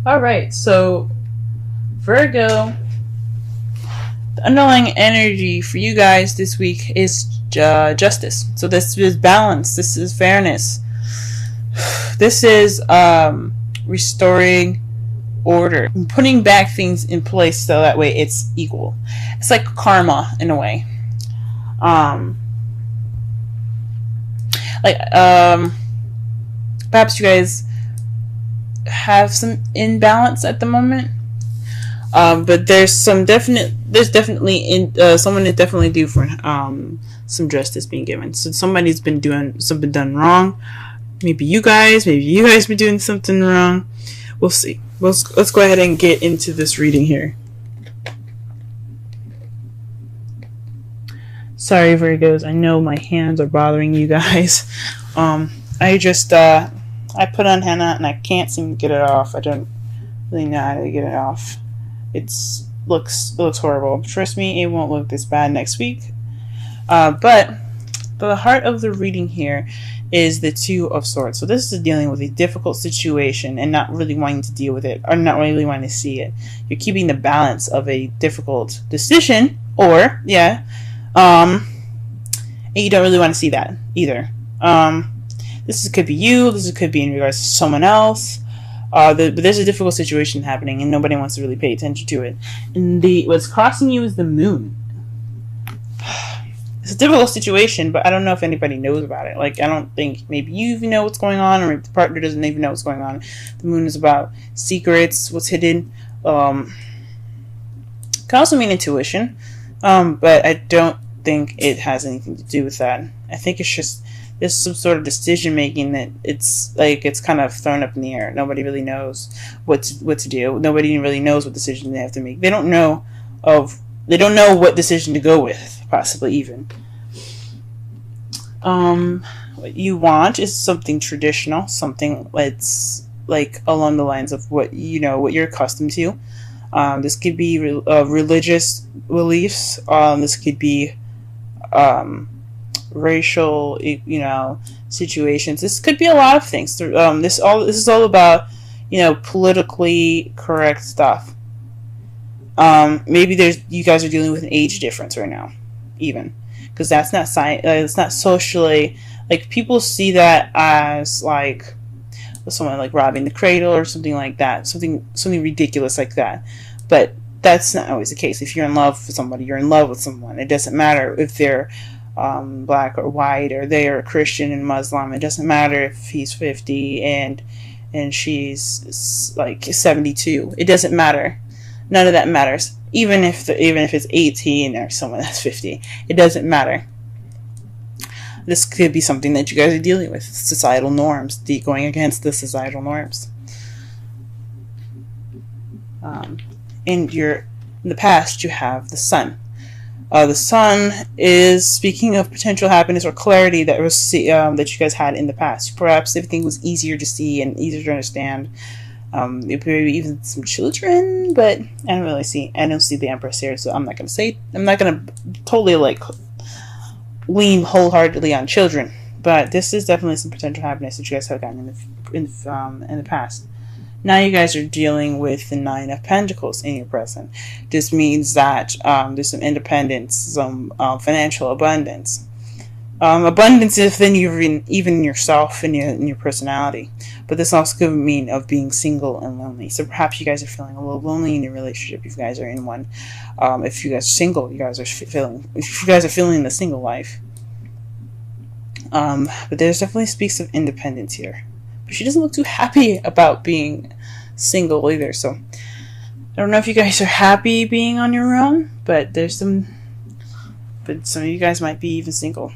Alright, so Virgo, the underlying energy for you guys this week is justice. So this is balance. This is fairness. This is restoring order, putting back things in place so that way it's equal. It's like karma in a way. Perhaps you guys have some imbalance at the moment. But there's definitely someone is definitely due for some justice being given. So somebody's been doing something done wrong. Maybe you guys been doing something wrong. We'll see. Let's go ahead and get into this reading here. Sorry, Virgos. I know my hands are bothering you guys. I put on henna and I can't seem to get it off. I don't really know how to get it off. It looks horrible. Trust me, it won't look this bad next week. But the heart of the reading here is the Two of Swords. So this is dealing with a difficult situation and not really wanting to deal with it, or not really wanting to see it. You're keeping the balance of a difficult decision, and you don't really want to see that either. This could be you. This could be in regards to someone else. But there's a difficult situation happening, and nobody wants to really pay attention to it. And what's crossing you is the moon. It's a difficult situation, but I don't know if anybody knows about it. Like, I don't think maybe you even know what's going on, or maybe the partner doesn't even know what's going on. The moon is about secrets, what's hidden. Can also mean intuition, but I don't think it has anything to do with that. I think it's just there's some sort of decision making that it's kind of thrown up in the air. Nobody really knows what to do. Nobody really knows what decision they have to make. They don't know what decision to go with, possibly even. What you want is something traditional, something that's like along the lines of what you're accustomed to. This could be religious beliefs. This could be racial, situations. This could be a lot of things. This is all about, politically correct stuff. Maybe you guys are dealing with an age difference right now, even, because that's not it's not socially, like, people see that as like someone like robbing the cradle or something like that, something ridiculous like that. But that's not always the case. If you're in love with somebody, you're in love with someone. It doesn't matter if they're black or white, or they are Christian and Muslim. It doesn't matter if he's 50 and she's like 72. It doesn't matter. None of that matters. Even if it's 18 or someone that's 50, it doesn't matter. This could be something that you guys are dealing with, societal norms, going against the societal norms. In the past, you have the Sun. The Sun is speaking of potential happiness or clarity that you guys had in the past. Perhaps everything was easier to see and easier to understand. Maybe even some children, but I don't see the Empress here, so I'm not gonna totally lean wholeheartedly on children. But this is definitely some potential happiness that you guys have gotten in the past. Now you guys are dealing with the Nine of Pentacles in your present. This means that there's some independence, some financial abundance. Abundance within even yourself and your personality. But this also could mean of being single and lonely. So perhaps you guys are feeling a little lonely in your relationship if you guys are in one. If you guys are single, if you guys are feeling the single life. But there's definitely speaks of independence here. But she doesn't look too happy about being single either. So I don't know if you guys are happy being on your own, but some of you guys might be even single.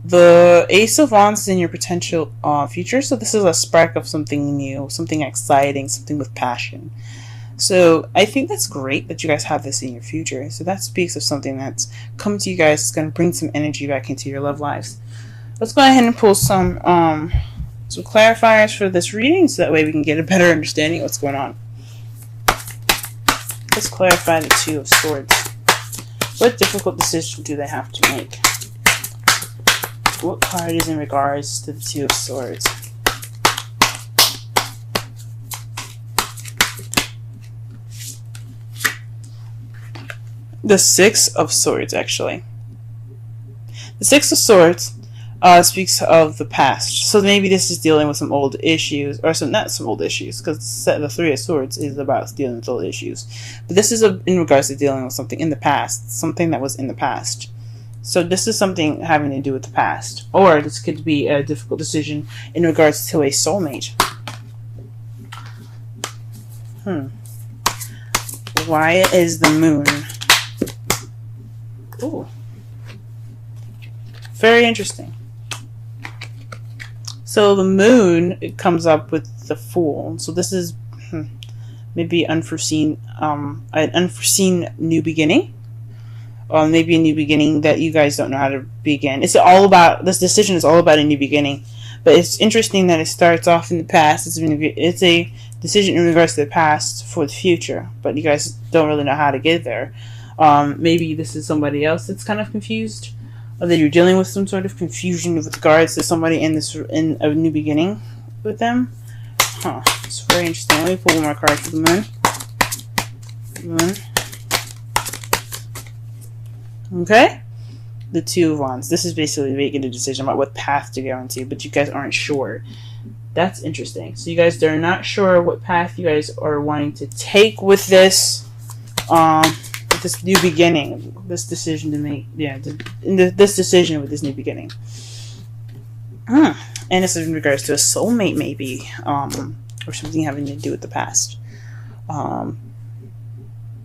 The Ace of Wands is in your potential future, so this is a spark of something new, something exciting, something with passion. So I think that's great that you guys have this in your future. So that speaks of something that's coming to you guys. It's going to bring some energy back into your love lives. Let's go ahead and pull some clarifiers for this reading, so that way we can get a better understanding of what's going on. Let's clarify the Two of Swords. What difficult decision do they have to make? What card is in regards to the Two of Swords? The Six of Swords, actually. The Six of Swords speaks of the past. So maybe this is dealing with some old issues, or not some old issues, because the Three of Swords is about dealing with old issues. But this is in regards to dealing with something in the past, something that was in the past. So this is something having to do with the past. Or this could be a difficult decision in regards to a soulmate. Why is the moon? Ooh. Very interesting. So the moon, it comes up with the Fool. So this is maybe an unforeseen new beginning. Or maybe a new beginning that you guys don't know how to begin. This decision is all about a new beginning. But it's interesting that it starts off in the past. It's a decision in regards to the past for the future. But you guys don't really know how to get there. Maybe this is somebody else that's kind of confused. Or that you're dealing with some sort of confusion with regards to somebody in a new beginning with them. It's very interesting. Let me pull one more card for the moon. Okay? The Two of Wands. This is basically making a decision about what path to go into, but you guys aren't sure. That's interesting. So you guys are not sure what path you guys are wanting to take with this, this new beginning, this decision to make. Yeah, this decision with this new beginning. And this is in regards to a soulmate, maybe, or something having to do with the past.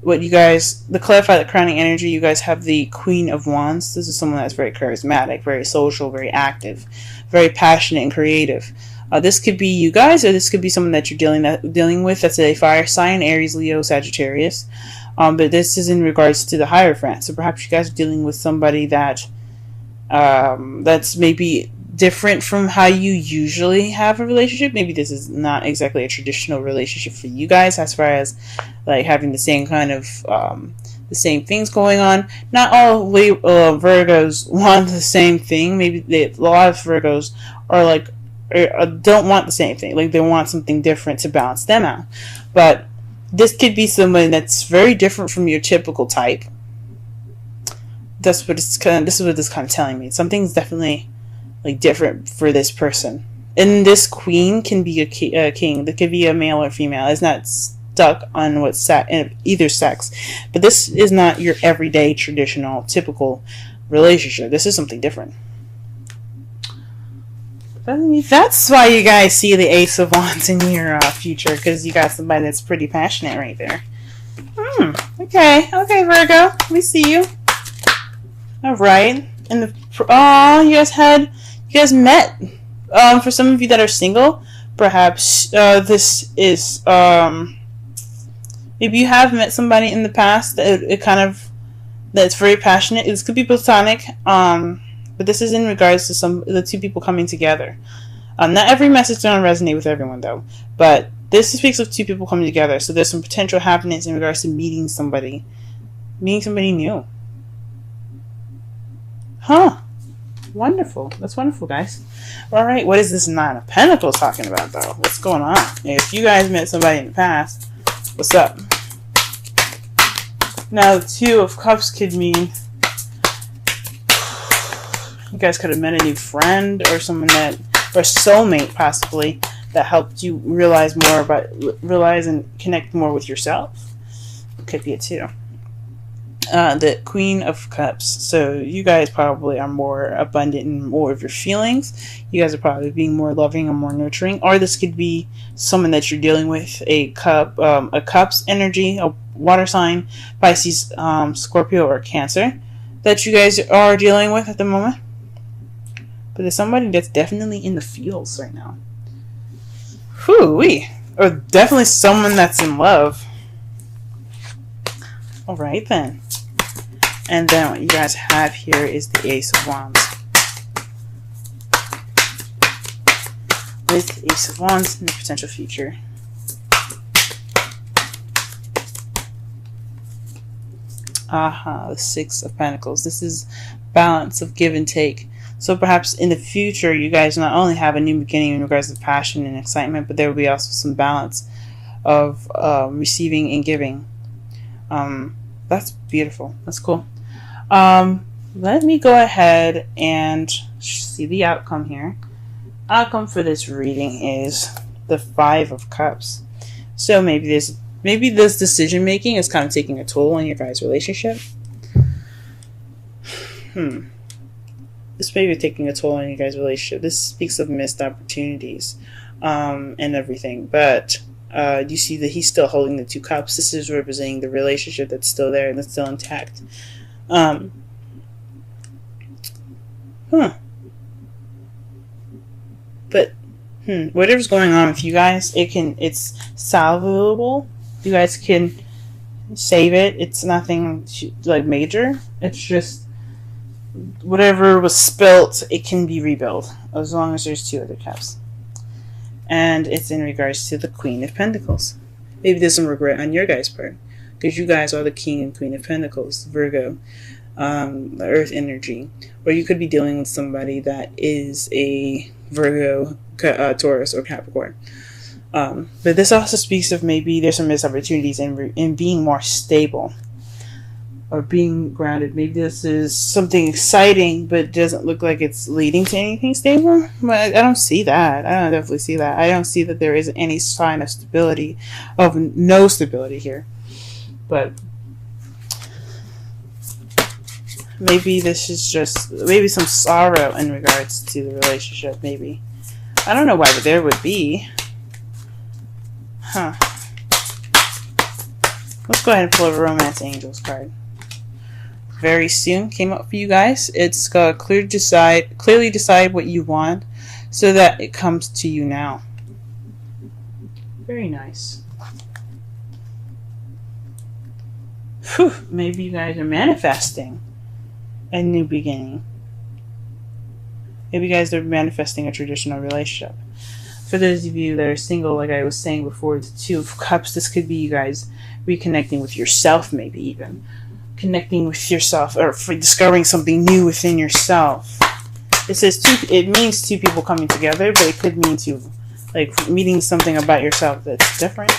What you guys, to clarify the crowning energy, you guys have the Queen of Wands. This is someone that's very charismatic, very social, very active, very passionate and creative. This could be you guys, or this could be someone that you're dealing with that's a fire sign, Aries, Leo, Sagittarius. But this is in regards to the Hierophant. So perhaps you guys are dealing with somebody that that's maybe different from how you usually have a relationship. Maybe this is not exactly a traditional relationship for you guys, as far as like having the same kind of the same things going on. Not all Virgos want the same thing. Maybe a lot of Virgos are like don't want the same thing. Like they want something different to balance them out. But this could be someone that's very different from your typical type. This is what this is kind of telling me. Something's definitely like different for this person. And this queen can be a king. That could be a male or female. It's not stuck on either sex. But this is not your everyday, traditional, typical relationship. This is something different. That's why you guys see the Ace of Wands in your future, because you got somebody that's pretty passionate right there. Okay, Virgo, we see you. All right, and you guys met. For some of you that are single, perhaps this is maybe you have met somebody in the past that that's very passionate. This could be platonic. But this is in regards to the two people coming together. Not every message is going to resonate with everyone, though. But this speaks of two people coming together. So there's some potential happiness in regards to meeting somebody new. Wonderful. That's wonderful, guys. All right, what is this Nine of Pentacles talking about, though? What's going on? If you guys met somebody in the past, what's up? Now, the Two of Cups could mean you guys could have met a new friend or someone or a soulmate possibly that helped you realize and connect more with yourself. Could be it too. The Queen of Cups. So you guys probably are more abundant in more of your feelings. You guys are probably being more loving and more nurturing. Or this could be someone that you're dealing with, a Cups energy, a water sign, Pisces, Scorpio, or Cancer that you guys are dealing with at the moment. But there's somebody that's definitely in the feels right now. Whoo-wee. Or definitely someone that's in love. Alright then. And then what you guys have here is the Ace of Wands. With the Ace of Wands in the potential future. The Six of Pentacles. This is balance of give and take. So perhaps in the future, you guys not only have a new beginning in regards to passion and excitement, but there will be also some balance of receiving and giving. That's beautiful. That's cool. Let me go ahead and see the outcome here. Outcome for this reading is the Five of Cups. So maybe this decision making is kind of taking a toll on your guys' relationship. This may be taking a toll on your guys' relationship. This speaks of missed opportunities, and everything. But you see that he's still holding the two cups. This is representing the relationship that's still there and that's still intact. But whatever's going on with you guys, it's salvable. You guys can save it. It's nothing like major. It's just whatever was spilt, it can be rebuilt as long as there's two other cups. And it's in regards to the Queen of Pentacles. Maybe there's some regret on your guys' part, because you guys are the King and Queen of Pentacles, Virgo, the Earth energy. Or you could be dealing with somebody that is a Virgo, Taurus, or Capricorn. But this also speaks of maybe there's some missed opportunities in being more stable or being grounded. Maybe this is something exciting, but it doesn't look like it's leading to anything stable. But I don't see that. I don't definitely see that. I don't see that there is any sign of stability, of no stability here. But maybe this is just maybe some sorrow in regards to the relationship. Maybe I don't know why, but there would be. Let's go ahead and pull a Romance Angels card. Very soon came up for you guys. It's clearly decide what you want so that it comes to you now. Very nice. Whew, maybe you guys are manifesting a new beginning. Maybe you guys are manifesting a traditional relationship. For those of you that are single, like I was saying before, the Two of Cups, this could be you guys reconnecting with yourself, maybe even. Connecting with yourself, or for discovering something new within yourself. It says it means two people coming together, but it could mean like meeting something about yourself that's different.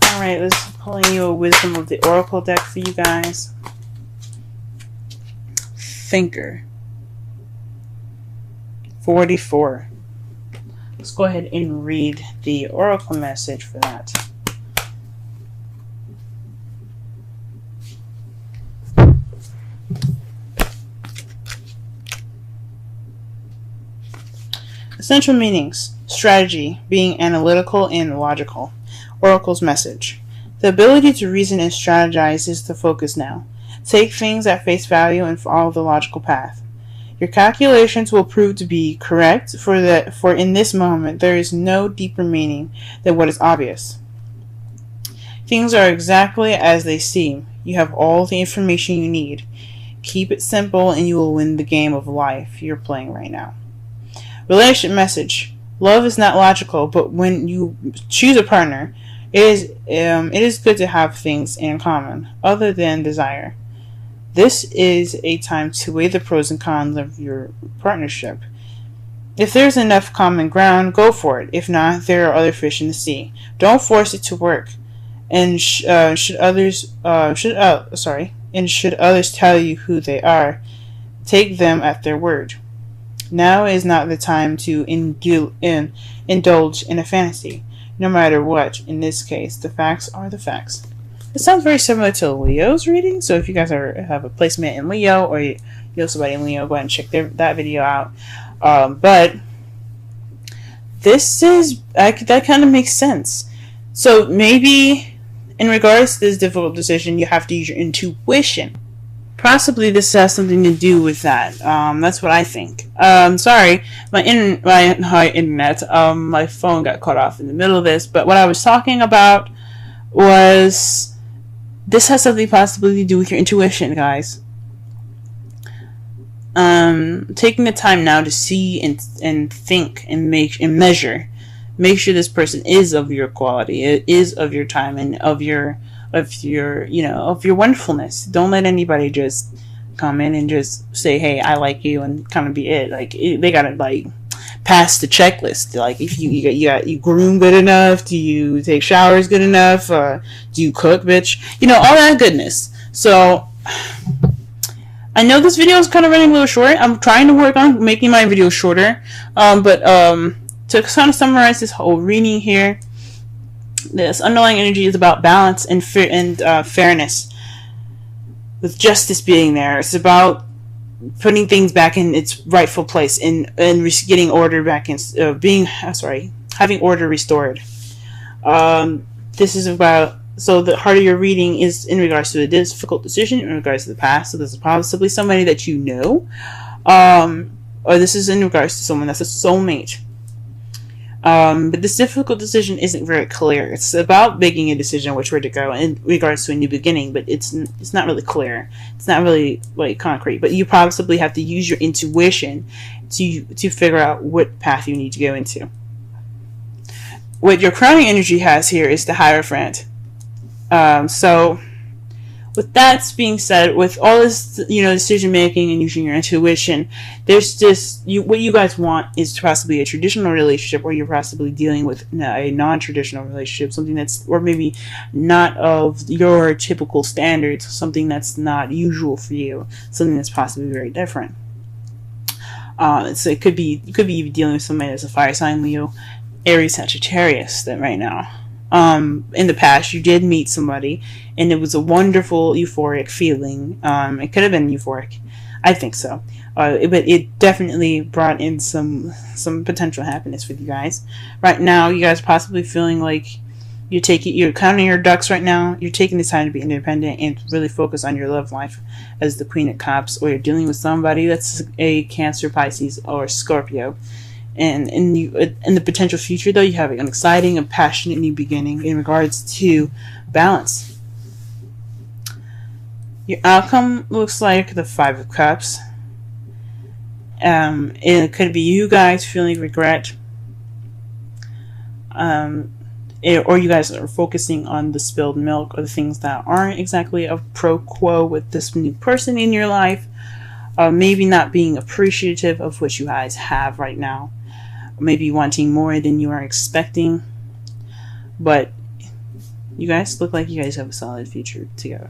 Alright, let's pulling you a Wisdom of the Oracle deck for you guys. Thinker. 44. Let's go ahead and read the oracle message for that. Essential meanings. Strategy, being analytical and logical. Oracle's message. The ability to reason and strategize is the focus now. Take things at face value and follow the logical path. Your calculations will prove to be correct, for in this moment there is no deeper meaning than what is obvious. Things are exactly as they seem. You have all the information you need. Keep it simple and you will win the game of life you're playing right now. Relationship message. Love is not logical, but when you choose a partner, it is good to have things in common other than desire. This is a time to weigh the pros and cons of your partnership. If there's enough common ground, go for it. If not, there are other fish in the sea. Don't force it to work. And should others tell you who they are, take them at their word. Now is not the time to indulge in a fantasy. No matter what, in this case, the facts are the facts. It sounds very similar to Leo's reading, so if you guys have a placement in Leo, or you know somebody in Leo, go ahead and check that video out. But this is, that kind of makes sense. So maybe in regards to this difficult decision, you have to use your intuition. Possibly this has something to do with that. That's what I think. Sorry, my phone got cut off in the middle of this, but what I was talking about was this has something possibly to do with your intuition, guys. Taking the time now to see and think and measure. Make sure this person is of your quality, it is of your time, and of your wonderfulness. Don't let anybody just come in and just say, hey, I like you, and kind of be it. Like, they gotta pass the checklist. Like, if you groom good enough, do you take showers good enough, do you cook, bitch, all that goodness. So I know this video is kind of running a little short. I'm trying to work on making my video shorter, but to kind of summarize this whole reading here, this underlying energy is about balance and fairness, with justice being there. It's about putting things back in its rightful place and getting order back in, having order restored. This is about, so the heart of your reading is in regards to a difficult decision in regards to the past. So this is possibly somebody that you know, or this is in regards to someone that's a soulmate. But this difficult decision isn't very clear. It's about making a decision which way to go in regards to a new beginning, but it's not really clear. It's not really like concrete. But you possibly have to use your intuition to figure out what path you need to go into. What your crowning energy has here is the Hierophant. So with that being said, with all this, decision making and using your intuition, there's just what you guys want is possibly a traditional relationship, or you're possibly dealing with a non-traditional relationship, something that's, or maybe not of your typical standards, something that's not usual for you, something that's possibly very different. So you could be dealing with somebody that's a fire sign, Leo, Aries, Sagittarius, that right now. In the past you did meet somebody and it was a wonderful euphoric feeling. It could have been euphoric, I think so, but it definitely brought in some potential happiness with you guys. Right now you guys are possibly feeling like you're counting your ducks right now. You're taking the time to be independent and really focus on your love life as the Queen of Cups, or you're dealing with somebody that's a Cancer, Pisces, or Scorpio. And in the potential future, though, you have an exciting and passionate new beginning in regards to balance. Your outcome looks like the Five of Cups. It could be you guys feeling regret, or you guys are focusing on the spilled milk, or the things that aren't exactly a pro quo with this new person in your life. Maybe not being appreciative of what you guys have right now. Maybe wanting more than you are expecting. But you guys look like you guys have a solid future together.